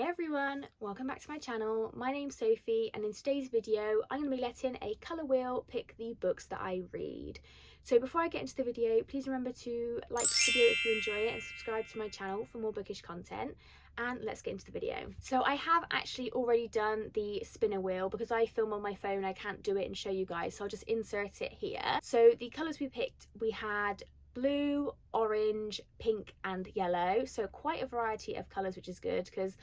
everyone, welcome back to my channel. My name's Sophie and in today's video I'm going to be letting a colour wheel pick the books that I read. So before I get into the video, please remember to like this video if you enjoy it and subscribe to my channel for more bookish content. And let's get into the video. So I have actually already done the spinner wheel because I film on my phone, I can't do it and show you guys, so I'll just insert it here. So the colours we picked, we had blue, orange, pink and yellow, so quite a variety of colours, which is good because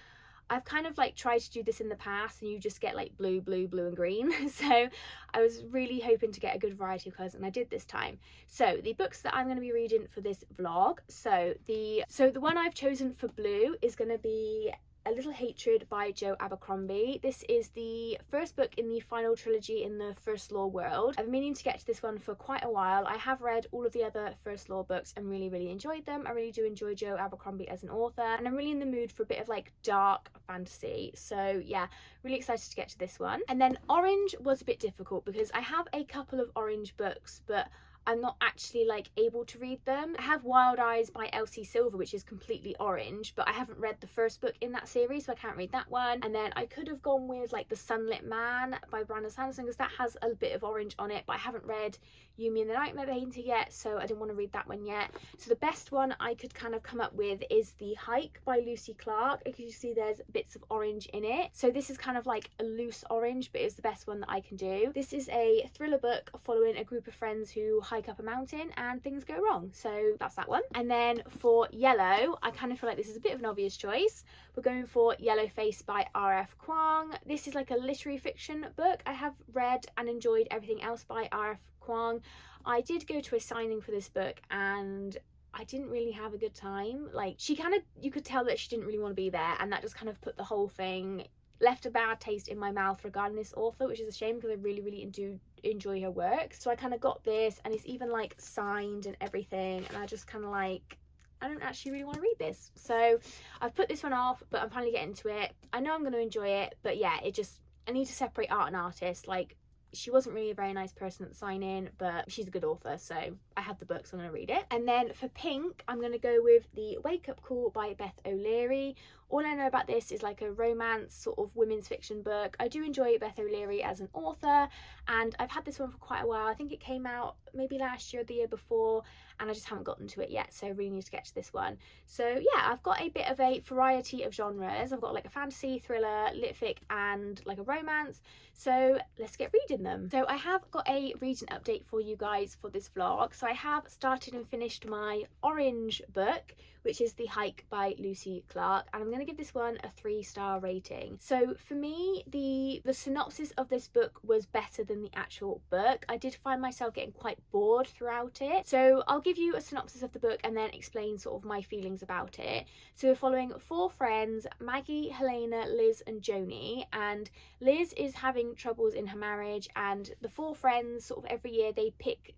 I've kind of like tried to do this in the past and you just get like blue, blue, blue and green. So I was really hoping to get a good variety of colours and I did this time. So the books that I'm going to be reading for this vlog, so the one I've chosen for blue is going to be A Little Hatred by Jo Abercrombie. This is the first book in the final trilogy in the First Law world. I've been meaning to get to this one for quite a while. I have read all of the other First Law books and really enjoyed them. I really do enjoy Jo Abercrombie as an author and I'm really in the mood for a bit of like dark fantasy. So yeah, really excited to get to this one. And then orange was a bit difficult because I have a couple of orange books but I'm not actually like able to read them. I have Wild Eyes by Elsie Silver, which is completely orange, but I haven't read the first book in that series, so I can't read that one. And then I could have gone with like The Sunlit Man by Brandon Sanderson because that has a bit of orange on it, but I haven't read Yumi and the Nightmare Painter yet, so I didn't want to read that one yet. So the best one I could kind of come up with is The Hike by Lucy Clark. As you see, there's bits of orange in it. So this is kind of like a loose orange, but it's the best one that I can do. This is a thriller book following a group of friends who hike up a mountain and things go wrong, so that's that one. And then for yellow, I kind of feel like this is a bit of an obvious choice. We're going for Yellow Face by R.F. Kuang. This is like a literary fiction book. I have read and enjoyed everything else by R.F. Kuang. I did go to a signing for this book and I didn't really have a good time. Like she kind of, you could tell that she didn't really want to be there, and that just kind of put the whole thing, left a bad taste in my mouth regarding this author, which is a shame because I really do enjoy her work. So I kind of got this and it's even like signed and everything, and I just kind of like, I don't actually really want to read this. So I've put this one off, but I'm finally getting to it. I know I'm going to enjoy it, but yeah, I need to separate art and artist. Like she wasn't really a very nice person at the sign-in, but she's a good author, so I have the book, so I'm going to read it. And then for pink, I'm going to go with The Wake Up Call by Beth O'Leary. All I know about this is like a romance sort of women's fiction book. I do enjoy Beth O'Leary as an author and I've had this one for quite a while. I think it came out maybe last year or the year before and I just haven't gotten to it yet, so I really need to get to this one. So yeah, I've got a bit of a variety of genres. I've got like a fantasy, thriller, lit fic and like a romance, so let's get reading them. So I have got a reading update for you guys for this vlog. So I have started and finished my orange book, which is The Hike by Lucy Clark, and I'm going to give this one a 3-star rating. So for me, the synopsis of this book was better than the actual book. I did find myself getting quite bored throughout it. So I'll give you a synopsis of the book and then explain sort of my feelings about it. So we're following 4 friends, Maggie, Helena, Liz and Joni, and Liz is having troubles in her marriage, and the 4 friends sort of every year they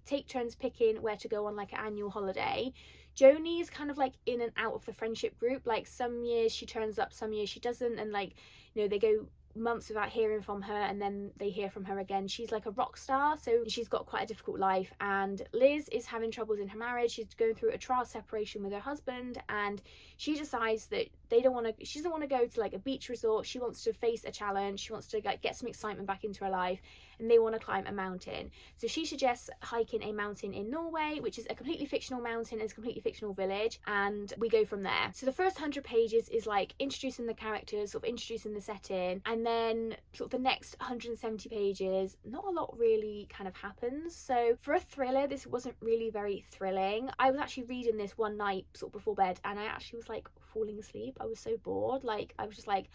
take turns picking where to go on like an annual holiday. Joni is kind of like in and out of the friendship group. Like some years she turns up, some years she doesn't, and like, you know, they go months without hearing from her and then they hear from her again. She's like a rock star, so she's got quite a difficult life. And Liz is having troubles in her marriage. She's going through a trial separation with her husband, and she decides that she doesn't want to go to like a beach resort. She wants to face a challenge. She wants to like get some excitement back into her life, and they want to climb a mountain. So she suggests hiking a mountain in Norway, which is a completely fictional mountain, it's a completely fictional village, and we go from there. So the first 100 pages is like introducing the characters, sort of introducing the setting, and then sort of the next 170 pages, not a lot really kind of happens. So for a thriller, this wasn't really very thrilling. I was actually reading this one night sort of before bed, and I actually was like falling asleep. I was so bored. Like I was just like,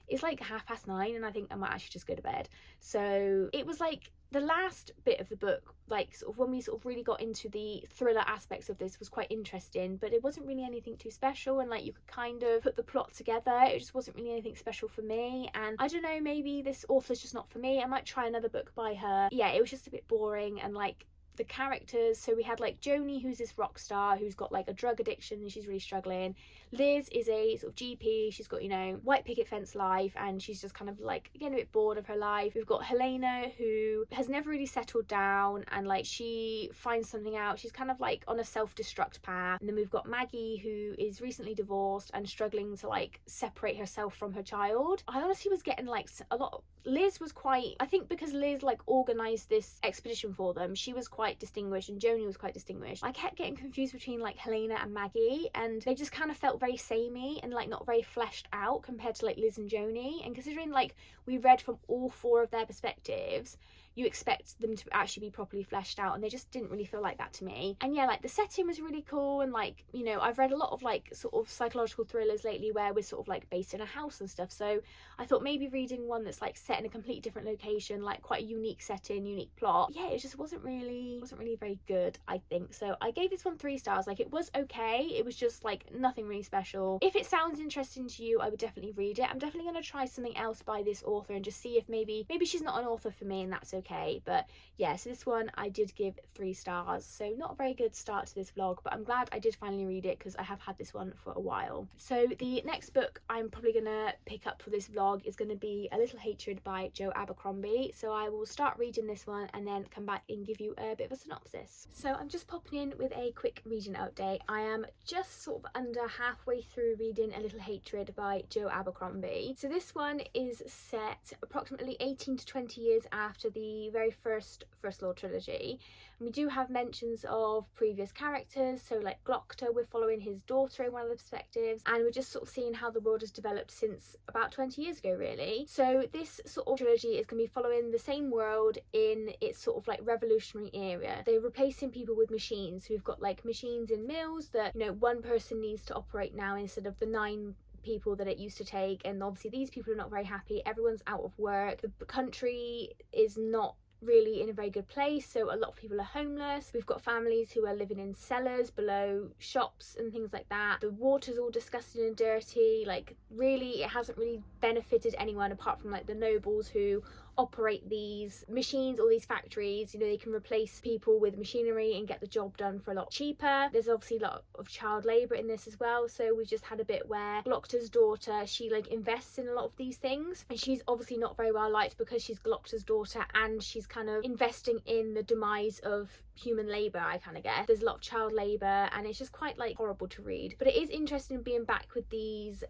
it's like 9:30 and I think I might actually just go to bed. So it was like the last bit of the book, like sort of when we sort of really got into the thriller aspects of this, was quite interesting, but it wasn't really anything too special, and like you could kind of put the plot together. It just wasn't really anything special for me, and I don't know, maybe this author's just not for me. I might try another book by her. Yeah, it was just a bit boring, and like the characters. So we had like Joni, who's this rock star who's got like a drug addiction and she's really struggling. Liz is a sort of GP, she's got, you know, white picket fence life and she's just kind of like, again, a bit bored of her life. We've got Helena, who has never really settled down and like she finds something out, she's kind of like on a self-destruct path. And then we've got Maggie, who is recently divorced and struggling to like separate herself from her child. I honestly was getting like a lot. Liz was quite, I think because Liz like organised this expedition for them, she was quite distinguished and Joni was quite distinguished. I kept getting confused between like Helena and Maggie, and they just kind of felt very samey and like not very fleshed out compared to like Liz and Joni. And considering like we read from all four of their perspectives, you expect them to actually be properly fleshed out, and they just didn't really feel like that to me. And yeah, like the setting was really cool, and like, you know, I've read a lot of like sort of psychological thrillers lately where we're sort of like based in a house and stuff, so I thought maybe reading one that's like set in a completely different location, like quite a unique setting, unique plot, yeah, it just wasn't really very good, I think. So I gave this one 3 stars. Like, it was okay, it was just like nothing really special. If it sounds interesting to you, I would definitely read it. I'm definitely going to try something else by this author and just see if maybe she's not an author for me, and that's okay. But yeah, so this one I did give 3 stars, so not a very good start to this vlog, but I'm glad I did finally read it because I have had this one for a while. So the next book I'm probably gonna pick up for this vlog is going to be A Little Hatred by Joe Abercrombie. So I will start reading this one and then come back and give you a bit of a synopsis. So I'm just popping in with a quick reading update. I am just sort of under halfway through reading A Little Hatred by Joe Abercrombie. So this one is set approximately 18 to 20 years after the very first Law trilogy, and we do have mentions of previous characters. So like Glockter, we're following his daughter in one of the perspectives, and we're just sort of seeing how the world has developed since about 20 years ago really. So this sort of trilogy is going to be following the same world in its sort of like revolutionary era. They're replacing people with machines. We've got like machines in mills that, you know, one person needs to operate now instead of the 9 people that it used to take, and obviously these people are not very happy. Everyone's out of work, the country is not really in a very good place, so a lot of people are homeless. We've got families who are living in cellars below shops and things like that. The water's all disgusting and dirty. Like, really, it hasn't really benefited anyone apart from like the nobles who operate these machines or these factories. You know, they can replace people with machinery and get the job done for a lot cheaper. There's obviously a lot of child labour in this as well. So we've just had a bit where Glockter's daughter, she like invests in a lot of these things, and she's obviously not very well liked because she's Glockter's daughter and she's kind of investing in the demise of human labour, I kind of guess. There's a lot of child labour and it's just quite like horrible to read. But it is interesting being back with these,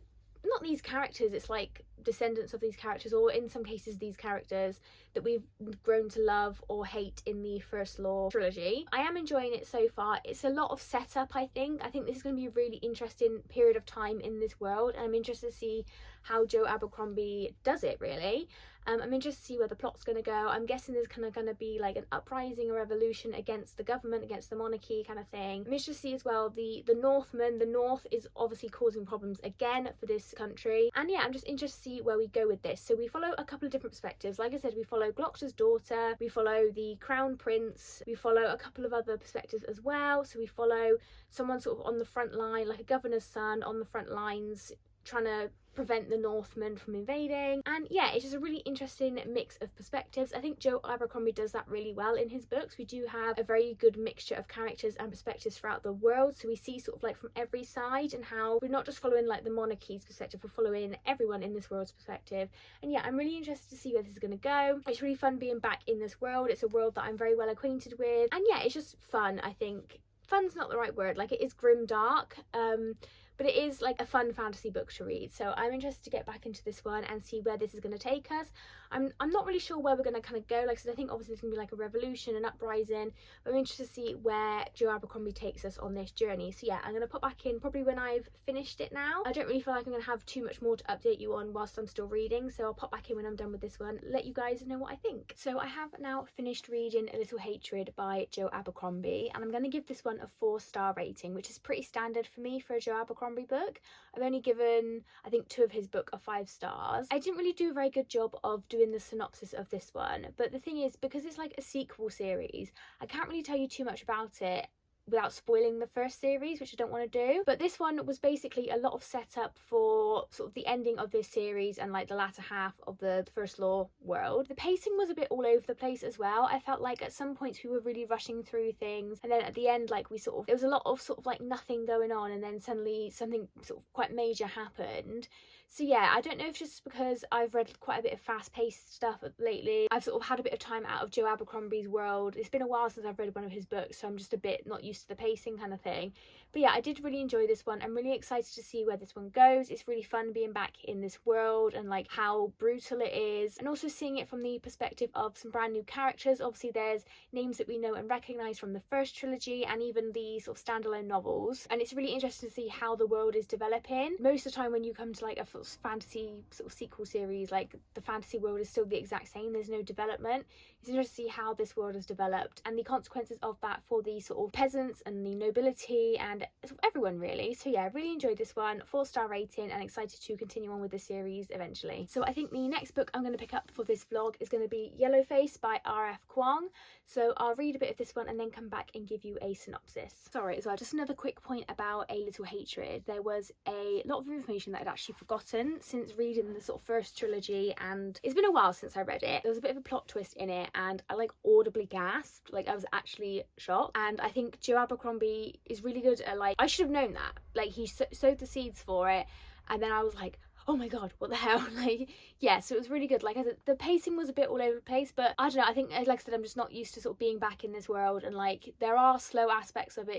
not these characters, it's like descendants of these characters, or in some cases these characters that we've grown to love or hate in the First Law trilogy. I am enjoying it so far. It's a lot of setup, I think. This is going to be a really interesting period of time in this world, and I'm interested to see how Joe Abercrombie does it really. I'm interested to see where the plot's going to go. I'm guessing there's kind of going to be like an uprising or revolution against the government, against the monarchy kind of thing. I'm interested to see as well the Northmen. The North is obviously causing problems again for this country, and yeah, I'm just interested to see where we go with this. So we follow a couple of different perspectives. Like I said, we follow Glockter's daughter, we follow the Crown Prince, we follow a couple of other perspectives as well. So we follow someone sort of on the front line, like a governor's son on the front lines, trying to prevent the Northmen from invading. And yeah, it's just a really interesting mix of perspectives. I think Joe Abercrombie does that really well in his books. We do have a very good mixture of characters and perspectives throughout the world, so we see sort of like from every side, and how we're not just following like the monarchy's perspective, we're following everyone in this world's perspective. And yeah, I'm really interested to see where this is going to go. It's really fun being back in this world. It's a world that I'm very well acquainted with, and yeah, it's just fun. I think fun's not the right word, like it is grim dark, but it is like a fun fantasy book to read. So I'm interested to get back into this one and see where this is going to take us. I'm not really sure where we're going to kind of go. Like I said, I think obviously there's going to be like a revolution, an uprising, but I'm interested to see where Joe Abercrombie takes us on this journey. So yeah, I'm going to pop back in probably when I've finished it now. I don't really feel like I'm going to have too much more to update you on whilst I'm still reading, so I'll pop back in when I'm done with this one, let you guys know what I think. So I have now finished reading A Little Hatred by Joe Abercrombie, and I'm going to give this one a 4-star rating, which is pretty standard for me for a Joe Abercrombie book. I've only given, I think, 2 of his book are 5 stars. I didn't really do a very good job of doing the synopsis of this one, but the thing is, because it's like a sequel series, I can't really tell you too much about it without spoiling the first series, which I don't want to do. But this one was basically a lot of setup for sort of the ending of this series and like the latter half of the First Law world. The pacing was a bit all over the place as well. I felt like at some points we were really rushing through things, and then at the end, like, there was a lot of sort of like nothing going on, and then suddenly something sort of quite major happened. So yeah, I don't know if just because I've read quite a bit of fast-paced stuff lately, I've sort of had a bit of time out of Joe Abercrombie's world. It's been a while since I've read one of his books, so I'm just a bit not used to the pacing kind of thing. But yeah, I did really enjoy this one. I'm really excited to see where this one goes. It's really fun being back in this world and like how brutal it is, and also seeing it from the perspective of some brand new characters. Obviously there's names that we know and recognise from the first trilogy and even the sort of standalone novels, and it's really interesting to see how the world is developing. Most of the time when you come to like a sort of fantasy sort of sequel series, like the fantasy world is still the exact same, there's no development. It's interesting to see how this world has developed and the consequences of that for the sort of peasants and the nobility and everyone really. So yeah, really enjoyed this one, 4-star rating, and excited to continue on with the series eventually. So I think the next book I'm going to pick up for this vlog is going to be Yellowface by R.F. Kuang. So I'll read a bit of this one and then come back and give you a synopsis. Sorry as well, just another quick point about A Little Hatred. There was a lot of information that I'd actually forgotten since reading the sort of first trilogy, and it's been a while since I read it. There was a bit of a plot twist in it and I like audibly gasped, like I was actually shocked. And I think Joe Abercrombie is really good at, like, I should have known that, like he sowed the seeds for it, and then I was like, oh my god, what the hell. Like, yeah, so it was really good. Like, the pacing was a bit all over the place, but I don't know, I think, like I said, I'm just not used to sort of being back in this world, and like there are slow aspects of it.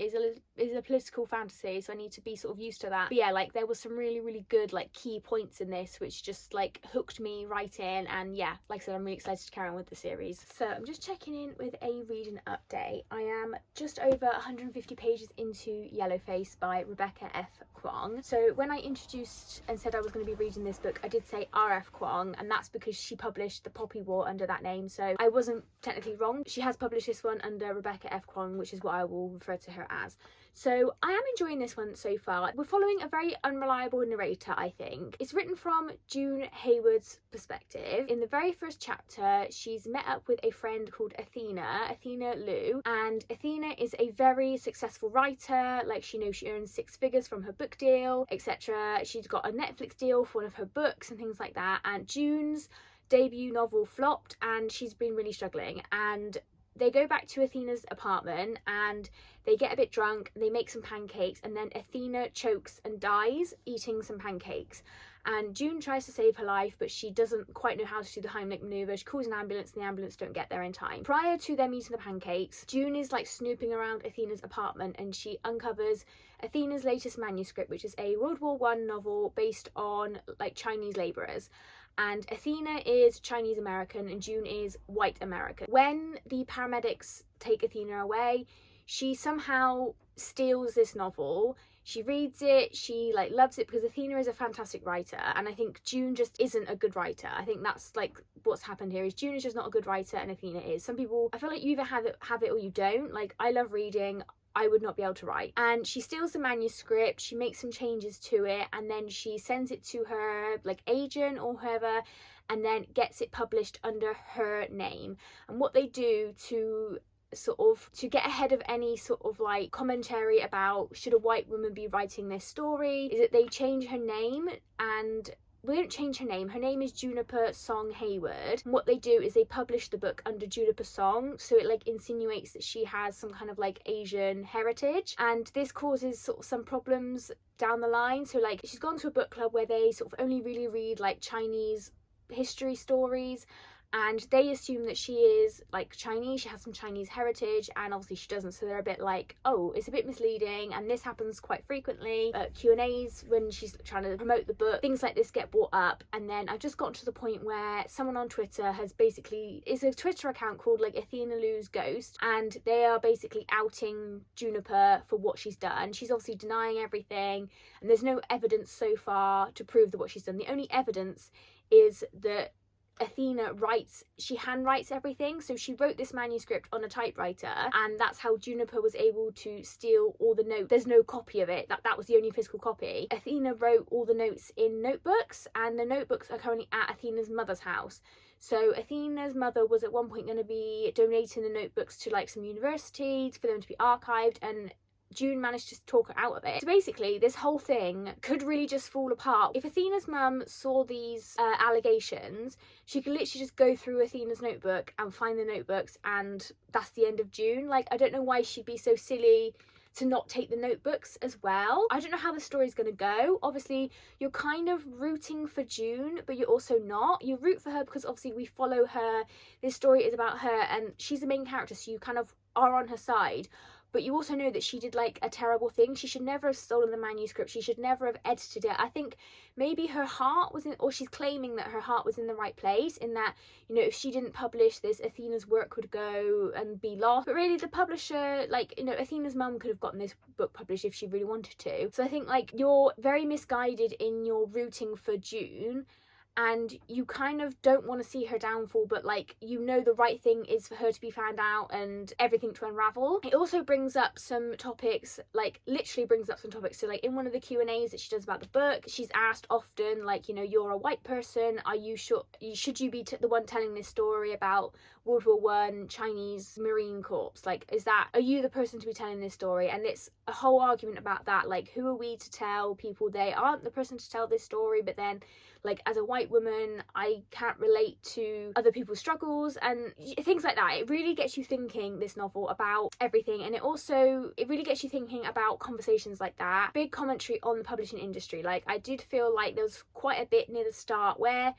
It's a political fantasy, so I need to be sort of used to that. But yeah, like there was some really good like key points in this which just like hooked me right in, and yeah, like I said, I'm really excited to carry on with the series. So I'm just checking in with a reading update. I am just over 150 pages into Yellowface by Rebecca F. Kuang. So when I introduced and said I was going to be reading this book, I did say R.F. Kuang, and that's because she published The Poppy War under that name, so I wasn't technically wrong. She has published this one under Rebecca F. Kuang, which is what I will refer to her as. So I am enjoying this one so far. We're following a very unreliable narrator, I think. It's written from June Hayward's perspective. In the very first chapter, she's met up with a friend called Athena Liu, and Athena is a very successful writer. Like, she earns 6 figures from her book deal, etc. She's got a Netflix deal for one of her books and things like that, and June's debut novel flopped and she's been really struggling, and they go back to Athena's apartment and they get a bit drunk, they make some pancakes, and then Athena chokes and dies eating some pancakes. And June tries to save her life, but she doesn't quite know how to do the Heimlich manoeuvre. She calls an ambulance and the ambulance don't get there in time. Prior to them eating the pancakes, June is like snooping around Athena's apartment and she uncovers Athena's latest manuscript, which is a World War I novel based on like Chinese labourers. And Athena is Chinese American and June is white American. When the paramedics take Athena away, she somehow steals this novel. She reads it, she like loves it, because Athena is a fantastic writer, and I think June just isn't a good writer. I think that's like what's happened here, is June is just not a good writer and Athena is. Some people, I feel like you either have it or you don't. Like, I love reading, I would not be able to write. And she steals the manuscript, she makes some changes to it, and then she sends it to her like agent or whoever, and then gets it published under her name. And what they do to get ahead of any sort of like commentary about should a white woman be writing this story, is that they change her name. And we don't change her name is Juniper Song Hayward, and what they do is they publish the book under Juniper Song, so it like insinuates that she has some kind of like Asian heritage, and this causes sort of some problems down the line. So like, she's gone to a book club where they sort of only really read like Chinese history stories, and they assume that she is like Chinese, she has some Chinese heritage, and obviously she doesn't, so they're a bit like, oh, it's a bit misleading. And this happens quite frequently at Q&A's when she's trying to promote the book. Things like this get brought up, and then I've just gotten to the point where someone on Twitter has basically, it's a Twitter account called like Athena Liu's Ghost, and they are basically outing Juniper for what she's done. She's obviously denying everything, and there's no evidence so far to prove that what she's done. The only evidence is that Athena she handwrites everything. So she wrote this manuscript on a typewriter, and that's how Juniper was able to steal all the notes. There's no copy of it. That was the only physical copy. Athena wrote all the notes in notebooks, and the notebooks are currently at Athena's mother's house. So Athena's mother was at one point going to be donating the notebooks to like some universities for them to be archived, and June managed to talk her out of it. So basically this whole thing could really just fall apart. If Athena's mum saw these allegations, she could literally just go through Athena's notebook and find the notebooks, and that's the end of June. Like, I don't know why she'd be so silly to not take the notebooks as well. I don't know how the story's going to go. Obviously you're kind of rooting for June, but you're also not. You root for her because obviously we follow her, this story is about her and she's the main character, so you kind of are on her side. But you also know that she did like a terrible thing. She should never have stolen the manuscript. She should never have edited it. I think maybe her heart was in, or she's claiming that her heart was in the right place, in that, you know, if she didn't publish this, Athena's work would go and be lost. But really the publisher, like, you know, Athena's mum could have gotten this book published if she really wanted to. So I think like you're very misguided in your rooting for June, and you kind of don't want to see her downfall, but like, you know, the right thing is for her to be found out and everything to unravel. It also brings up some topics, like literally brings up some topics. So like in one of the Q&As that she does about the book, she's asked often, like, you know, you're a white person, are you sure, should you be the one telling this story about World War I Chinese Marine Corps? Like, are you the person to be telling this story? And it's a whole argument about that, like, who are we to tell people they aren't the person to tell this story? But then, like, as a white woman, I can't relate to other people's struggles and things like that. It really gets you thinking, this novel, about everything. And it really gets you thinking about conversations like that. Big commentary on the publishing industry. Like, I did feel like there was quite a bit near the start where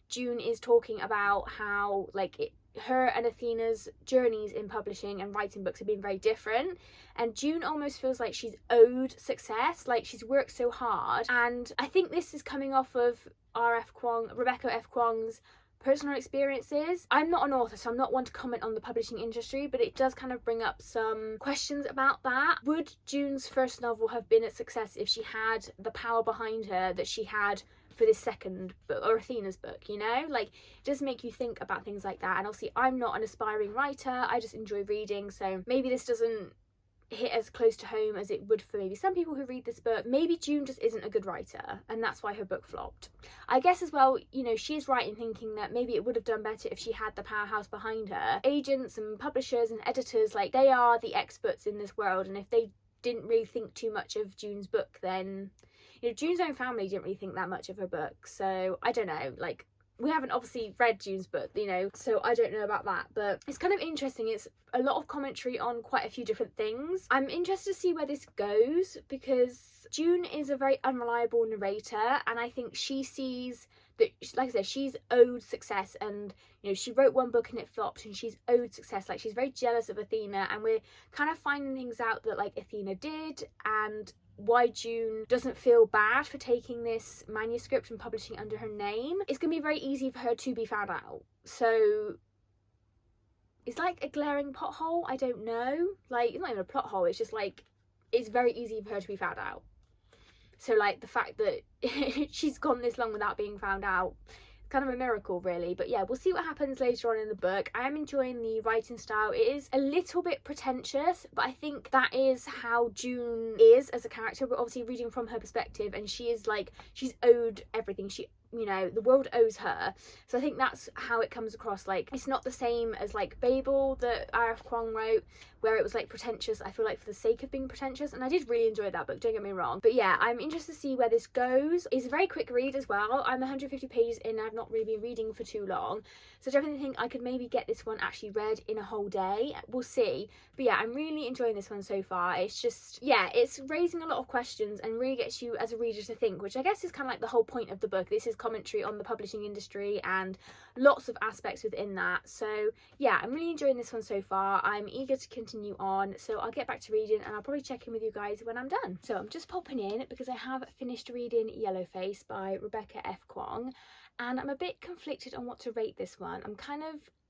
June is talking about how, like, her and Athena's journeys in publishing and writing books have been very different, and June almost feels like she's owed success, like she's worked so hard. And I think this is coming off of Rebecca F. Kwong's personal experiences. I'm not an author, so I'm not one to comment on the publishing industry, but it does kind of bring up some questions about that. Would June's first novel have been a success if she had the power behind her that she had for this second book, or Athena's book? You know, like, it does make you think about things like that. And obviously I'm not an aspiring writer, I just enjoy reading, so maybe this doesn't hit as close to home as it would for maybe some people who read this book. Maybe June just isn't a good writer, and that's why her book flopped. I guess as well, you know, she's right in thinking that maybe it would have done better if she had the powerhouse behind her. Agents and publishers and editors, like, they are the experts in this world, and if they didn't really think too much of June's book, then, you know, June's own family didn't really think that much of her book. So I don't know, like, we haven't obviously read June's book, you know, so I don't know about that, but it's kind of interesting. It's a lot of commentary on quite a few different things. I'm interested to see where this goes, because June is a very unreliable narrator, and I think she sees that, like I said, she's owed success, and, you know, she wrote one book and it flopped, and she's owed success. Like, she's very jealous of Athena, and we're kind of finding things out that, like, Athena did, and why June doesn't feel bad for taking this manuscript and publishing under her name. It's gonna be very easy for her to be found out. So it's like a glaring plot hole. I don't know, like, it's not even a plot hole, it's just like, it's very easy for her to be found out. So, like, the fact that she's gone this long without being found out, kind of a miracle, really. But yeah, we'll see what happens later on in the book. I am enjoying the writing style. It is a little bit pretentious, but I think that is how June is as a character. We're obviously reading from her perspective, and she is like, she's owed everything. She, you know, the world owes her. So I think that's how it comes across. Like, it's not the same as like Babel that R.F. Kuang wrote, where it was like pretentious, I feel like, for the sake of being pretentious. And I did really enjoy that book, don't get me wrong. But yeah, I'm interested to see where this goes. It's a very quick read as well. I'm 150 pages in, I've not really been reading for too long, so I definitely think I could maybe get this one actually read in a whole day. We'll see. But yeah, I'm really enjoying this one so far. It's just, yeah, it's raising a lot of questions and really gets you as a reader to think, which I guess is kind of like the whole point of the book. This is commentary on the publishing industry and lots of aspects within that. So yeah, I'm really enjoying this one so far. I'm eager to continue on, so I'll get back to reading and I'll probably check in with you guys when I'm done. So I'm just popping in because I have finished reading Yellowface by Rebecca F. Kwong, and I'm a bit conflicted on what to rate this one.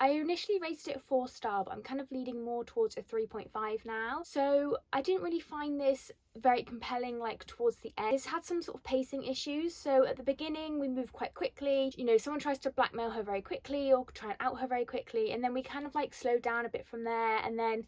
I initially rated it a 4-star, but I'm kind of leaning more towards a 3.5 now. So I didn't really find this very compelling like towards the end. It's had some sort of pacing issues. So at the beginning we move quite quickly, you know, someone tries to blackmail her very quickly or try and out her very quickly, and then we kind of like slow down a bit from there, and then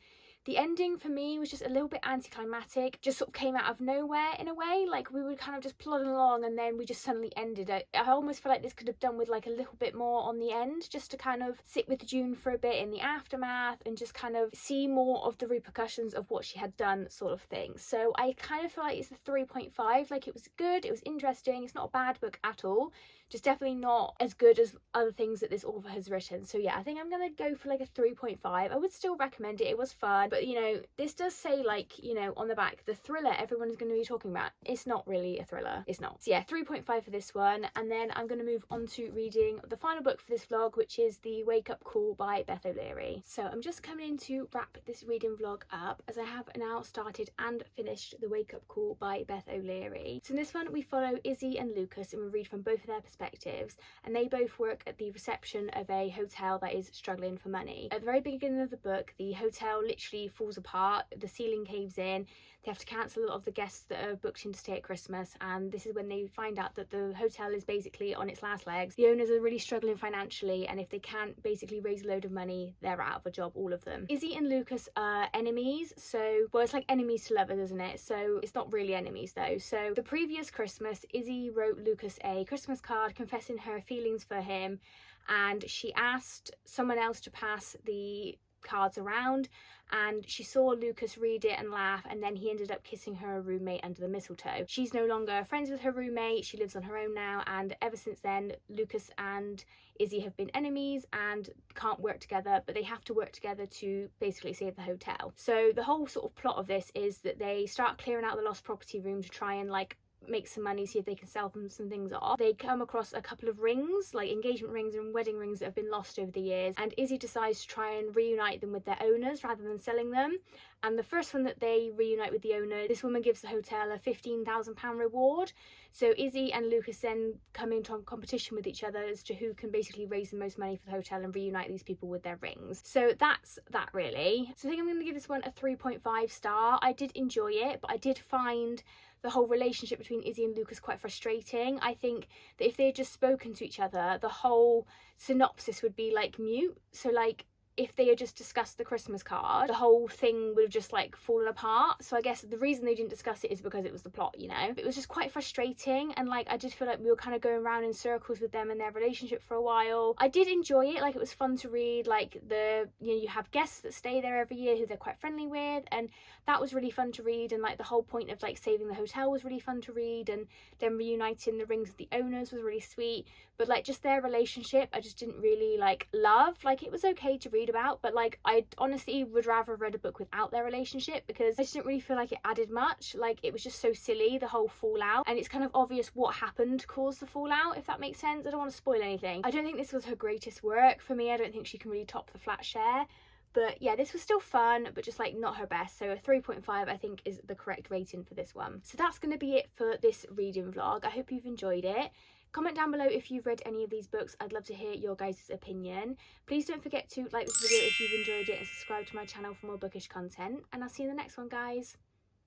the ending for me was just a little bit anticlimactic, just sort of came out of nowhere in a way. Like we were kind of just plodding along and then we just suddenly ended it. I almost feel like this could have done with like a little bit more on the end, just to kind of sit with June for a bit in the aftermath and just kind of see more of the repercussions of what she had done, sort of thing. So I kind of feel like it's a 3.5. Like it was good, it was interesting, it's not a bad book at all, just definitely not as good as other things that this author has written. So yeah, I think I'm gonna go for like a 3.5. I would still recommend it, it was fun, but you know, this does say like, you know, on the back, the thriller everyone is going to be talking about. It's not really a thriller, it's not. So yeah, 3.5 for this one, and then I'm going to move on to reading the final book for this vlog, which is The Wake Up Call by Beth O'Leary. So I'm just coming in to wrap this reading vlog up, as I have now started and finished The Wake Up Call by Beth O'Leary. So in this one we follow Izzy and Lucas, and we read from both of their perspectives, and they both work at the reception of a hotel that is struggling for money. At the very beginning of the book, the hotel literally falls apart, the ceiling caves in, they have to cancel a lot of the guests that are booked in to stay at Christmas, and this is when they find out that the hotel is basically on its last legs. The owners are really struggling financially, and if they can't basically raise a load of money, they're out of a job, all of them. Izzy and Lucas are enemies, so, well, it's like enemies to lovers, isn't it? So it's not really enemies though. So the previous Christmas, Izzy wrote Lucas a Christmas card confessing her feelings for him, and she asked someone else to pass the cards around, and she saw Lucas read it and laugh, and then he ended up kissing her roommate under the mistletoe. She's no longer friends with her roommate, she lives on her own now, and ever since then Lucas and Izzy have been enemies and can't work together, but they have to work together to basically save the hotel. So the whole sort of plot of this is that they start clearing out the lost property room to try and like make some money, see if they can sell them some things off. They come across a couple of rings, like engagement rings and wedding rings, that have been lost over the years, and Izzy decides to try and reunite them with their owners rather than selling them. And the first one that they reunite with the owner, this woman gives the hotel a £15,000 reward. So Izzy and Lucas then come into competition with each other as to who can basically raise the most money for the hotel and reunite these people with their rings. So that's that really. So I think I'm going to give this one a 3.5 star. I did enjoy it, but I did find the whole relationship between Izzy and Lucas quite frustrating. I think that if they had just spoken to each other, the whole synopsis would be like mute. So like if they had just discussed the Christmas card, the whole thing would have just like fallen apart. So I guess the reason they didn't discuss it is because it was the plot, you know. It was just quite frustrating, and like I did feel like we were kind of going around in circles with them and their relationship for a while. I did enjoy it, like it was fun to read, like the, you know, you have guests that stay there every year who they're quite friendly with, and that was really fun to read, and like the whole point of like saving the hotel was really fun to read, and then reuniting the rings with the owners was really sweet. But like just their relationship I just didn't really like love. Like it was okay to read about, but like I honestly would rather have read a book without their relationship, because I just didn't really feel like it added much. Like it was just so silly, the whole fallout, and it's kind of obvious what happened caused the fallout, if that makes sense. I don't want to spoil anything. I don't think this was her greatest work. For me, I don't think she can really top the flat share. But yeah, this was still fun, but just like not her best. So a 3.5 I think is the correct rating for this one. So that's going to be it for this reading vlog. I hope you've enjoyed it. Comment down below if you've read any of these books. I'd love to hear your guys' opinion. Please don't forget to like this video if you've enjoyed it, and subscribe to my channel for more bookish content. And I'll see you in the next one, guys.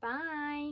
Bye!